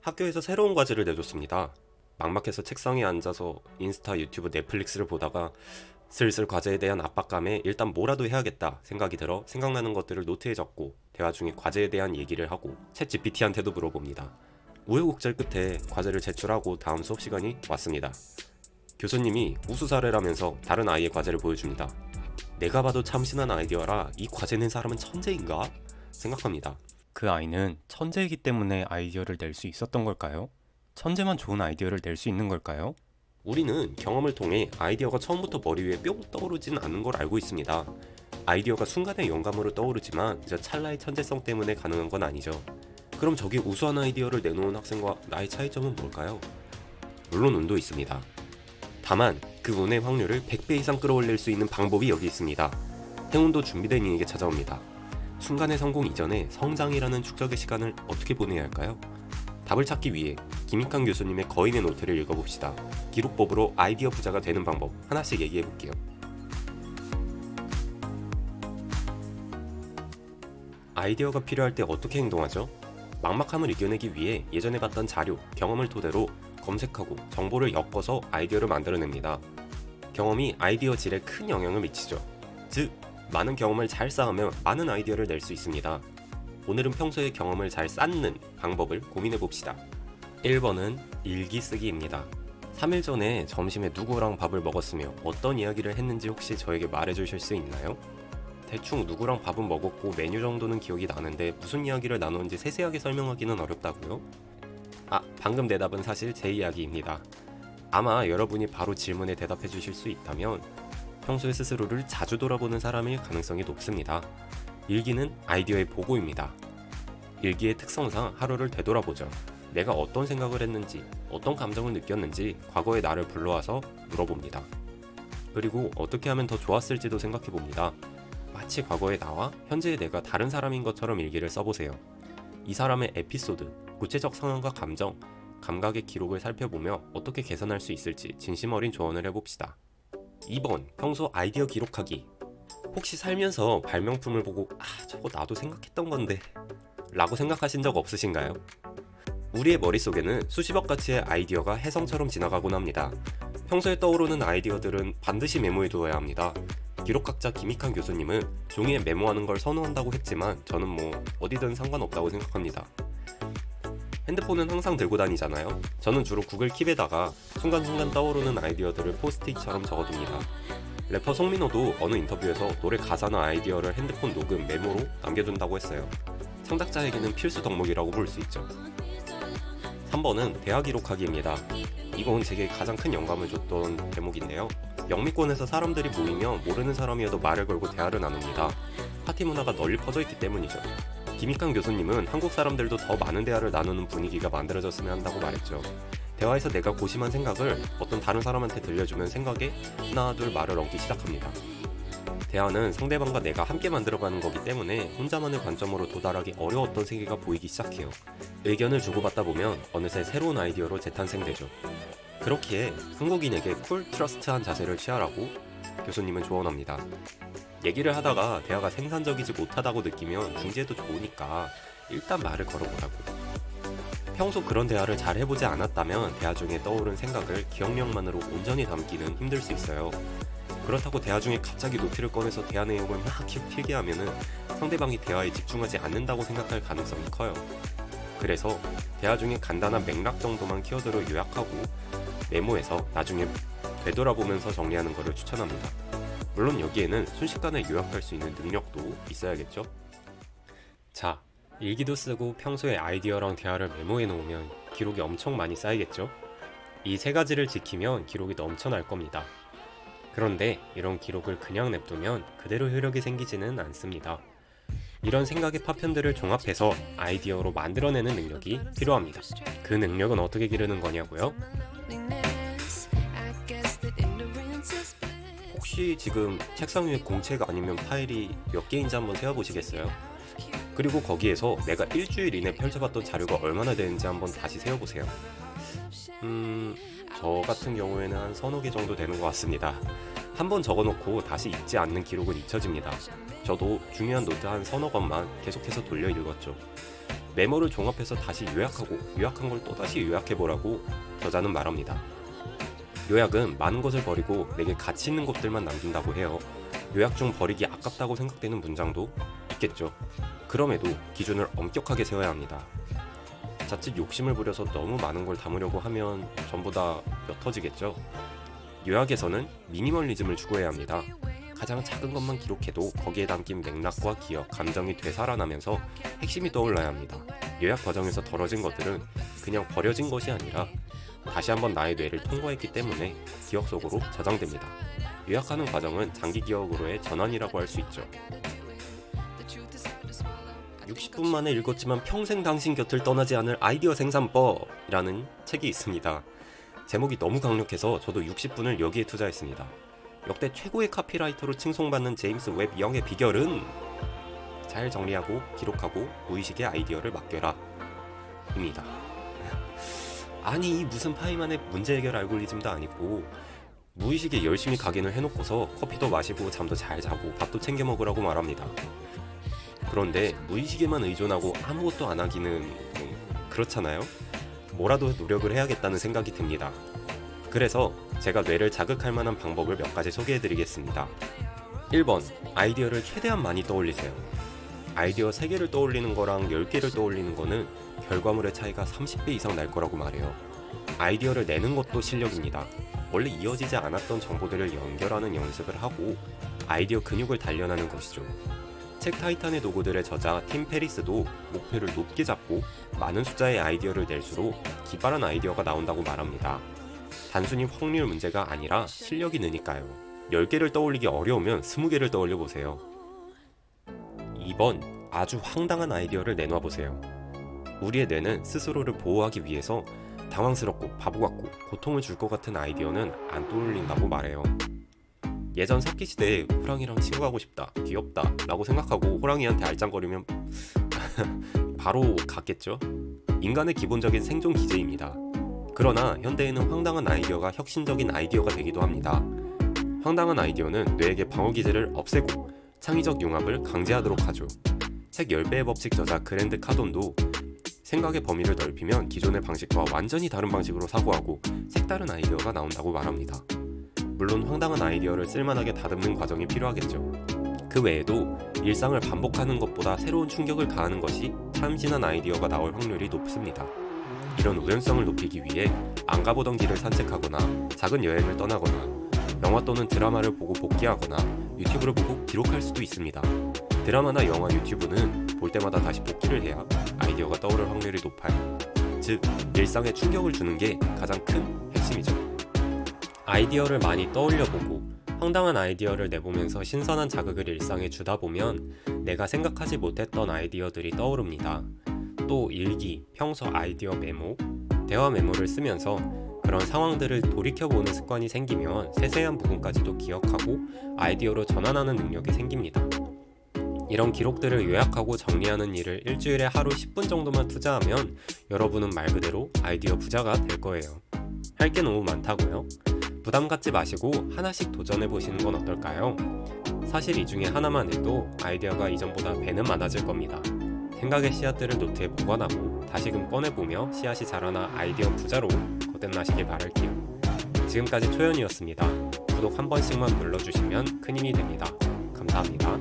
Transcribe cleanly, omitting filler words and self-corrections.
학교에서 새로운 과제를 내줬습니다. 막막해서 책상에 앉아서 인스타, 유튜브, 넷플릭스를 보다가 슬슬 과제에 대한 압박감에 일단 뭐라도 해야겠다 생각이 들어 생각나는 것들을 노트에 적고 대화 중에 과제에 대한 얘기를 하고 챗 GPT한테도 물어봅니다. 우여곡절 끝에 과제를 제출하고 다음 수업 시간이 왔습니다. 교수님이 우수 사례라면서 다른 아이의 과제를 보여줍니다. 내가 봐도 참신한 아이디어라 이 과제 낸 사람은 천재인가? 생각합니다. 그 아이는 천재이기 때문에 아이디어를 낼 수 있었던 걸까요? 천재만 좋은 아이디어를 낼 수 있는 걸까요? 우리는 경험을 통해 아이디어가 처음부터 머리 위에 뿅 떠오르진 않은 걸 알고 있습니다. 아이디어가 순간의 영감으로 떠오르지만 저 찰나의 천재성 때문에 가능한 건 아니죠. 그럼 저기 우수한 아이디어를 내놓은 학생과 나의 차이점은 뭘까요? 물론 운도 있습니다. 다만 그 운의 확률을 100배 이상 끌어올릴 수 있는 방법이 여기 있습니다. 행운도 준비된 이에게 찾아옵니다. 순간의 성공 이전에 성장이라는 축적의 시간을 어떻게 보내야 할까요? 답을 찾기 위해 김익환 교수님의 거인의 노트를 읽어봅시다. 기록법으로 아이디어 부자가 되는 방법 하나씩 얘기해볼게요. 아이디어가 필요할 때 어떻게 행동하죠? 막막함을 이겨내기 위해 예전에 봤던 자료, 경험을 토대로 검색하고 정보를 엮어서 아이디어를 만들어냅니다. 경험이 아이디어 질에 큰 영향을 미치죠. 즉, 많은 경험을 잘 쌓으면 많은 아이디어를 낼 수 있습니다. 오늘은 평소에 경험을 잘 쌓는 방법을 고민해봅시다. 1번은 일기 쓰기입니다. 3일 전에 점심에 누구랑 밥을 먹었으며 어떤 이야기를 했는지 혹시 저에게 말해주실 수 있나요? 대충 누구랑 밥은 먹었고 메뉴 정도는 기억이 나는데 무슨 이야기를 나눴는지 세세하게 설명하기는 어렵다고요? 방금 대답은 사실 제 이야기입니다. 아마 여러분이 바로 질문에 대답해 주실 수 있다면 평소에 스스로를 자주 돌아보는 사람일 가능성이 높습니다. 일기는 아이디어의 보고입니다. 일기의 특성상 하루를 되돌아보죠. 내가 어떤 생각을 했는지, 어떤 감정을 느꼈는지 과거의 나를 불러와서 물어봅니다. 그리고 어떻게 하면 더 좋았을지도 생각해봅니다. 마치 과거의 나와 현재의 내가 다른 사람인 것처럼 일기를 써보세요. 이 사람의 에피소드, 구체적 상황과 감정, 감각의 기록을 살펴보며 어떻게 개선할 수 있을지 진심 어린 조언을 해봅시다. 2번, 평소 아이디어 기록하기. 혹시 살면서 발명품을 보고 저거 나도 생각했던 건데 라고 생각하신 적 없으신가요? 우리의 머릿속에는 수십억 가치의 아이디어가 혜성처럼 지나가곤 합니다. 평소에 떠오르는 아이디어들은 반드시 메모해 두어야 합니다. 기록학자 김익환 교수님은 종이에 메모하는 걸 선호한다고 했지만 저는 어디든 상관없다고 생각합니다. 핸드폰은 항상 들고 다니잖아요. 저는 주로 구글 킵에다가 순간순간 떠오르는 아이디어들을 포스트잇처럼 적어둡니다. 래퍼 송민호도 어느 인터뷰에서 노래 가사나 아이디어를 핸드폰 녹음, 메모로 남겨둔다고 했어요. 창작자에게는 필수 덕목이라고 볼 수 있죠. 3번은 대화 기록하기입니다. 이건 제게 가장 큰 영감을 줬던 대목인데요. 영미권에서 사람들이 모이면 모르는 사람이어도 말을 걸고 대화를 나눕니다. 파티 문화가 널리 퍼져 있기 때문이죠. 김익환 교수님은 한국 사람들도 더 많은 대화를 나누는 분위기가 만들어졌으면 한다고 말했죠. 대화에서 내가 고심한 생각을 어떤 다른 사람한테 들려주면 생각에 하나 둘 말을 얹기 시작합니다. 대화는 상대방과 내가 함께 만들어가는 거기 때문에 혼자만의 관점으로 도달하기 어려웠던 세계가 보이기 시작해요. 의견을 주고받다 보면 어느새 새로운 아이디어로 재탄생되죠. 그렇기에 한국인에게 쿨, 트러스트한 자세를 취하라고 교수님은 조언합니다. 얘기를 하다가 대화가 생산적이지 못하다고 느끼면 중지해도 좋으니까 일단 말을 걸어보라고. 평소 그런 대화를 잘 해보지 않았다면 대화 중에 떠오른 생각을 기억력만으로 온전히 담기는 힘들 수 있어요. 그렇다고 대화 중에 갑자기 노트를 꺼내서 대화 내용을 막 필기하면은 상대방이 대화에 집중하지 않는다고 생각할 가능성이 커요. 그래서 대화 중에 간단한 맥락 정도만 키워드로 요약하고 메모해서 나중에 되돌아보면서 정리하는 것을 추천합니다. 물론 여기에는 순식간에 요약할 수 있는 능력도 있어야겠죠? 자, 일기도 쓰고 평소에 아이디어랑 대화를 메모해 놓으면 기록이 엄청 많이 쌓이겠죠? 이 세 가지를 지키면 기록이 넘쳐날 겁니다. 그런데 이런 기록을 그냥 냅두면 그대로 효력이 생기지는 않습니다. 이런 생각의 파편들을 종합해서 아이디어로 만들어내는 능력이 필요합니다. 그 능력은 어떻게 기르는 거냐고요? 혹시 지금 책상 위에 공책 아니면 파일이 몇 개인지 한번 세어보시겠어요? 그리고 거기에서 내가 일주일 이내 펼쳐봤던 자료가 얼마나 되는지 한번 다시 세어보세요. 저 같은 경우에는 한 서너 개 정도 되는 것 같습니다. 한번 적어놓고 다시 읽지 않는 기록은 잊혀집니다. 저도 중요한 노트 한 서너 권만 계속해서 돌려 읽었죠. 메모를 종합해서 다시 요약하고 요약한 걸 또다시 요약해보라고 저자는 말합니다. 요약은 많은 것을 버리고 내게 가치 있는 것들만 남긴다고 해요. 요약 중 버리기 아깝다고 생각되는 문장도 있겠죠. 그럼에도 기준을 엄격하게 세워야 합니다. 자칫 욕심을 부려서 너무 많은 걸 담으려고 하면 전부 다 옅어지겠죠. 요약에서는 미니멀리즘을 추구해야 합니다. 가장 작은 것만 기록해도 거기에 담긴 맥락과 기억, 감정이 되살아나면서 핵심이 떠올라야 합니다. 요약 과정에서 덜어진 것들은 그냥 버려진 것이 아니라 다시 한번 나의 뇌를 통과했기 때문에 기억 속으로 저장됩니다. 요약하는 과정은 장기 기억으로의 전환이라고 할 수 있죠. 60분 만에 읽었지만 평생 당신 곁을 떠나지 않을 아이디어 생산법이라는 책이 있습니다. 제목이 너무 강력해서 저도 60분을 여기에 투자했습니다. 역대 최고의 카피라이터로 칭송받는 제임스 웹 영의 비결은 잘 정리하고 기록하고 무의식의 아이디어를 맡겨라 입니다. 아니 무슨 파이만의 문제 해결 알고리즘도 아니고 무의식에 열심히 각인을 해놓고서 커피도 마시고 잠도 잘 자고 밥도 챙겨 먹으라고 말합니다. 그런데 무의식에만 의존하고 아무것도 안 하기는 그렇잖아요? 뭐라도 노력을 해야겠다는 생각이 듭니다. 그래서 제가 뇌를 자극할 만한 방법을 몇 가지 소개해드리겠습니다. 1번, 아이디어를 최대한 많이 떠올리세요. 아이디어 3개를 떠올리는 거랑 10개를 떠올리는 거는 결과물의 차이가 30배 이상 날 거라고 말해요. 아이디어를 내는 것도 실력입니다. 원래 이어지지 않았던 정보들을 연결하는 연습을 하고 아이디어 근육을 단련하는 것이죠. 책 타이탄의 도구들의 저자 팀 페리스도 목표를 높게 잡고 많은 숫자의 아이디어를 낼수록 기발한 아이디어가 나온다고 말합니다. 단순히 확률 문제가 아니라 실력이 느니까요. 10개를 떠올리기 어려우면 20개를 떠올려보세요. 2번, 아주 황당한 아이디어를 내놔보세요. 우리의 뇌는 스스로를 보호하기 위해서 당황스럽고 바보 같고 고통을 줄 것 같은 아이디어는 안 떠올린다고 말해요. 예전 석기시대에 호랑이랑 친구하고 싶다, 귀엽다 라고 생각하고 호랑이한테 알짱거리면 바로 갔겠죠? 인간의 기본적인 생존 기제입니다. 그러나 현대에는 황당한 아이디어가 혁신적인 아이디어가 되기도 합니다. 황당한 아이디어는 뇌에게 방어 기제를 없애고 창의적 융합을 강제하도록 하죠. 책 10배의 법칙 저자 그랜드 카돈도 생각의 범위를 넓히면 기존의 방식과 완전히 다른 방식으로 사고하고 색다른 아이디어가 나온다고 말합니다. 물론 황당한 아이디어를 쓸만하게 다듬는 과정이 필요하겠죠. 그 외에도 일상을 반복하는 것보다 새로운 충격을 가하는 것이 참신한 아이디어가 나올 확률이 높습니다. 이런 우연성을 높이기 위해 안 가보던 길을 산책하거나 작은 여행을 떠나거나 영화 또는 드라마를 보고 복기하거나 유튜브를 보고 기록할 수도 있습니다. 드라마나 영화, 유튜브는 볼 때마다 다시 복기를 해야 아이디어가 떠오를 확률이 높아요. 즉, 일상에 충격을 주는 게 가장 큰 핵심이죠. 아이디어를 많이 떠올려보고 황당한 아이디어를 내보면서 신선한 자극을 일상에 주다 보면 내가 생각하지 못했던 아이디어들이 떠오릅니다. 또 일기, 평소 아이디어 메모, 대화 메모를 쓰면서 그런 상황들을 돌이켜보는 습관이 생기면 세세한 부분까지도 기억하고 아이디어로 전환하는 능력이 생깁니다. 이런 기록들을 요약하고 정리하는 일을 일주일에 하루 10분 정도만 투자하면 여러분은 말 그대로 아이디어 부자가 될 거예요. 할 게 너무 많다고요? 부담 갖지 마시고 하나씩 도전해보시는 건 어떨까요? 사실 이 중에 하나만 해도 아이디어가 이전보다 배는 많아질 겁니다. 생각의 씨앗들을 노트에 보관하고 다시금 꺼내보며 씨앗이 자라나 아이디어 부자로 거듭나시길 바랄게요. 지금까지 초연이었습니다. 구독 한 번씩만 눌러주시면 큰 힘이 됩니다. 감사합니다.